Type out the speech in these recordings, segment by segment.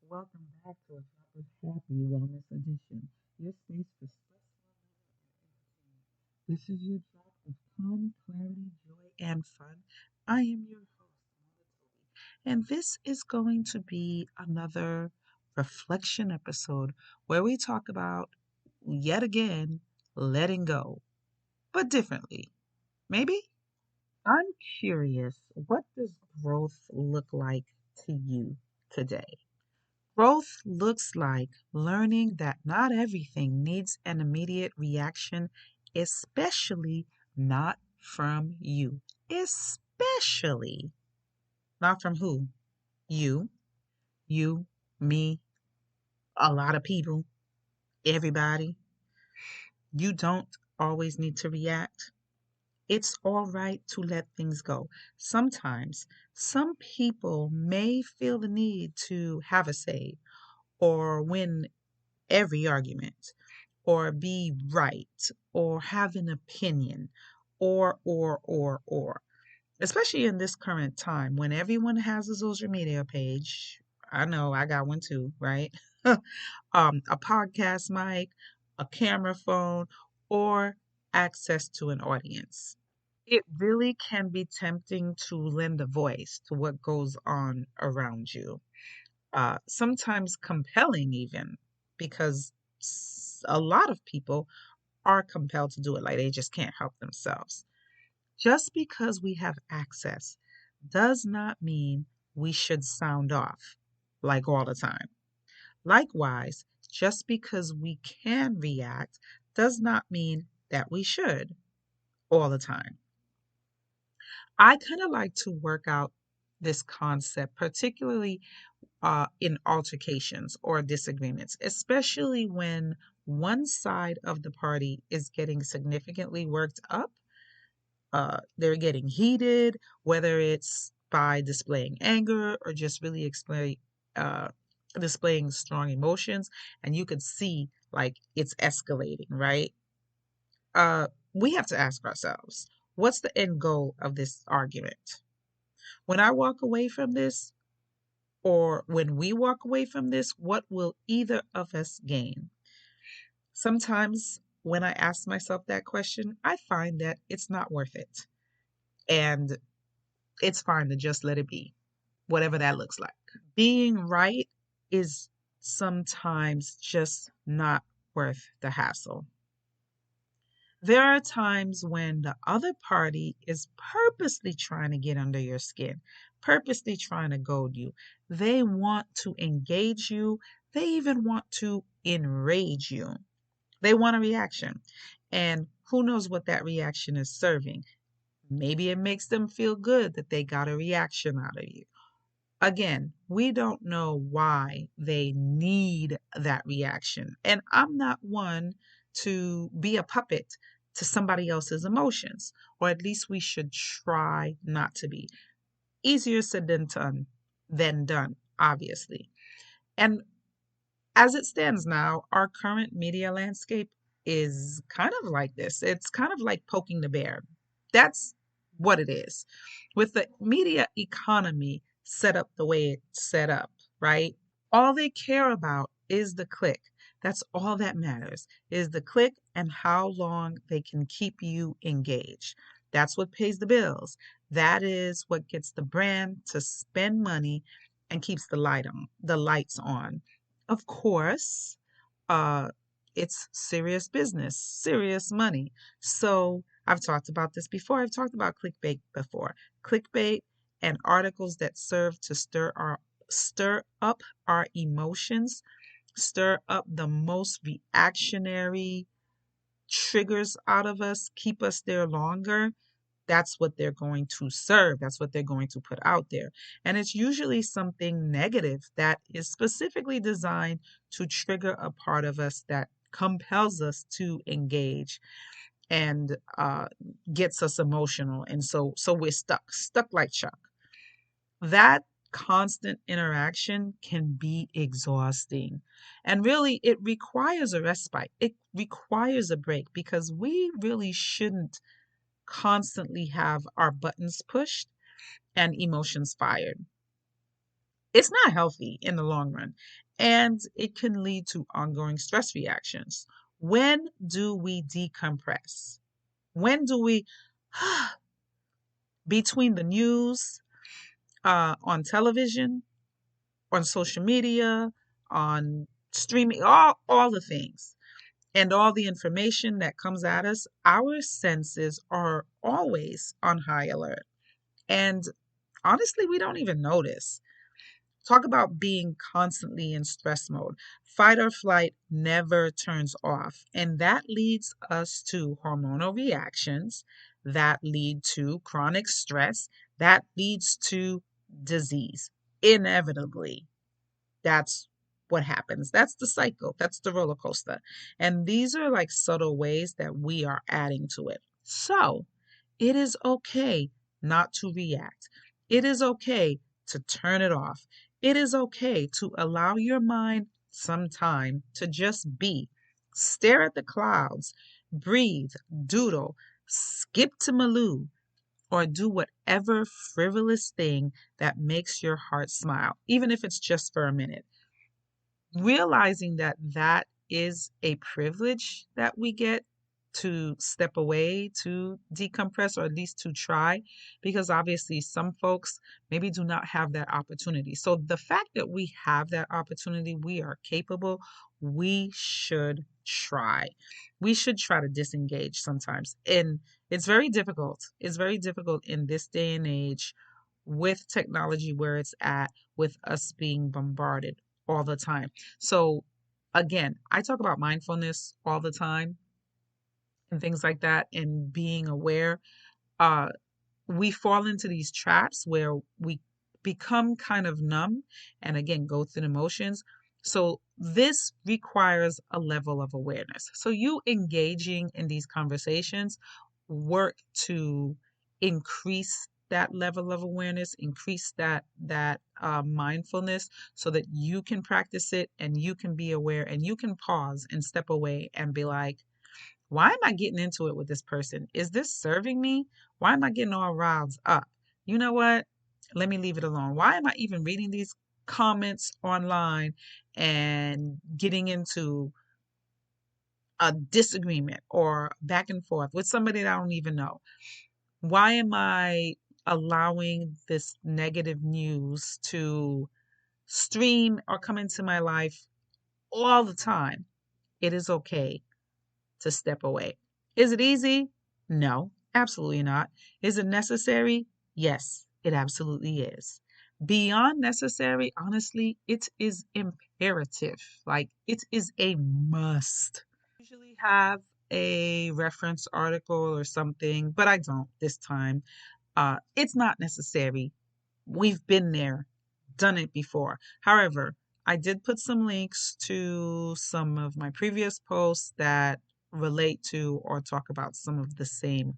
Welcome back to a Drop of Happy Wellness Edition, your space for stress relief and entertainment. This is your drop of calm, clarity, joy, and fun. I am your host, Mother Toby, and this is going to be another reflection episode where we talk about, yet again, letting go, but differently. Maybe? I'm curious, what does growth look like to you today? Growth looks like learning that not everything needs an immediate reaction, especially not from you. Especially not from who? You, you, me, a lot of people, everybody. You don't always need to react. It's all right to let things go. Sometimes some people may feel the need to have a say or win every argument or be right or have an opinion or especially in this current time when everyone has a social media page. I know I got one too, right? A podcast mic, a camera phone, or access to an audience. It really can be tempting to lend a voice to what goes on around you, sometimes compelling even, because a lot of people are compelled to do it, like they just can't help themselves. Just because we have access does not mean we should sound off like all the time. Likewise, just because we can react does not mean that we should all the time. I kind of like to work out this concept, particularly in altercations or disagreements, especially when one side of the party is getting significantly worked up. They're getting heated, whether it's by displaying anger or just really uh, displaying strong emotions, and you could see like it's escalating, right? We have to ask ourselves, what's the end goal of this argument? When I walk away from this, or when we walk away from this, what will either of us gain? Sometimes when I ask myself that question, I find that it's not worth it. And it's fine to just let it be, whatever that looks like. Being right is sometimes just not worth the hassle. There are times when the other party is purposely trying to get under your skin, purposely trying to goad you. They want to engage you, they even want to enrage you. They want a reaction. And who knows what that reaction is serving? Maybe it makes them feel good that they got a reaction out of you. Again, we don't know why they need that reaction. And I'm not one to be a puppet to somebody else's emotions, or at least we should try not to be. Easier said than done, obviously. And as it stands now, our current media landscape is kind of like this. It's kind of like poking the bear. That's what it is. With the media economy set up the way it's set up, right? All they care about is the click. That's all that matters is the click and how long they can keep you engaged. That's what pays the bills. That is what gets the brand to spend money and keeps the lights on. Of course, uh, it's serious business, serious money. So I've talked about this before. I've talked about clickbait before. Clickbait and articles that serve to stir up our emotions, stir up the most reactionary triggers out of us, keep us there longer. That's what they're going to serve. That's what they're going to put out there. And it's usually something negative that is specifically designed to trigger a part of us that compels us to engage and gets us emotional. And so we're stuck like Chuck. That constant interaction can be exhausting. And really, it requires a respite. It requires a break because we really shouldn't constantly have our buttons pushed and emotions fired. It's not healthy in the long run, and it can lead to ongoing stress reactions. When do we decompress? When do we, between the news, on television, on social media, on streaming, all the things, and all the information that comes at us, our senses are always on high alert. And honestly, we don't even notice. Talk about being constantly in stress mode. Fight or flight never turns off. And that leads us to hormonal reactions that lead to chronic stress, that leads to disease, inevitably. That's what happens. That's the cycle. That's the roller coaster. And these are like subtle ways that we are adding to it. So it is okay not to react. It is okay to turn it off. It is okay to allow your mind some time to just be. Stare at the clouds, breathe, doodle, skip to Malou, or do whatever frivolous thing that makes your heart smile, even if it's just for a minute. Realizing that that is a privilege that we get to step away to decompress, or at least to try, because obviously some folks maybe do not have that opportunity. So the fact that we have that opportunity, we are capable, we should try. We should try to disengage sometimes. And it's very difficult. It's very difficult in this day and age with technology where it's at, with us being bombarded all the time. So, again, I talk about mindfulness all the time and things like that, and being aware. Uh, we fall into these traps where we become kind of numb and again go through the motions. So this requires a level of awareness. So you engaging in these conversations work to increase that level of awareness, increase that mindfulness, so that you can practice it and you can be aware and you can pause and step away and be like, why am I getting into it with this person? Is this serving me? Why am I getting all riled up? You know what? Let me leave it alone. Why am I even reading these comments online and getting into a disagreement or back and forth with somebody that I don't even know? Why am I allowing this negative news to stream or come into my life all the time? It is okay to step away. Is it easy? No, absolutely not. Is it necessary? Yes, it absolutely is. Beyond necessary, honestly, it is imperative. Like, it is a must. Usually have a reference article or something, but I don't this time. It's not necessary. We've been there, done it before. However, I did put some links to some of my previous posts that relate to or talk about some of the same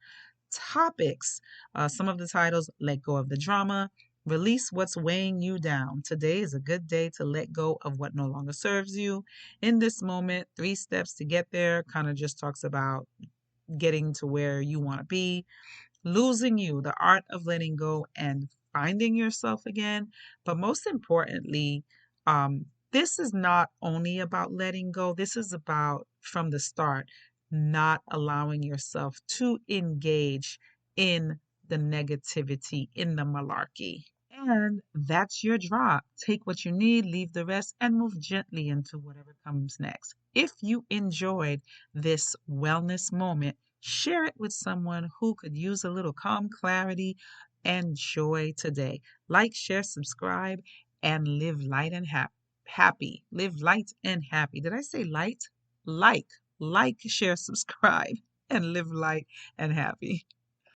topics. Some of the titles: Let Go of the Drama, Release What's Weighing You Down. Today is a good day to let go of what no longer serves you. In this moment, 3 steps to get there, kind of just talks about getting to where you want to be. Losing You, the art of letting go and finding yourself again. But most importantly, this is not only about letting go, this is about, from the start, not allowing yourself to engage in the negativity, in the malarkey. And that's your drop. Take what you need, leave the rest, and move gently into whatever comes next. If you enjoyed this wellness moment, share it with someone who could use a little calm clarity and joy today. Like, share, subscribe, and live light and happy. Live light and happy. Did I say light? Like, share, subscribe, and live light and happy.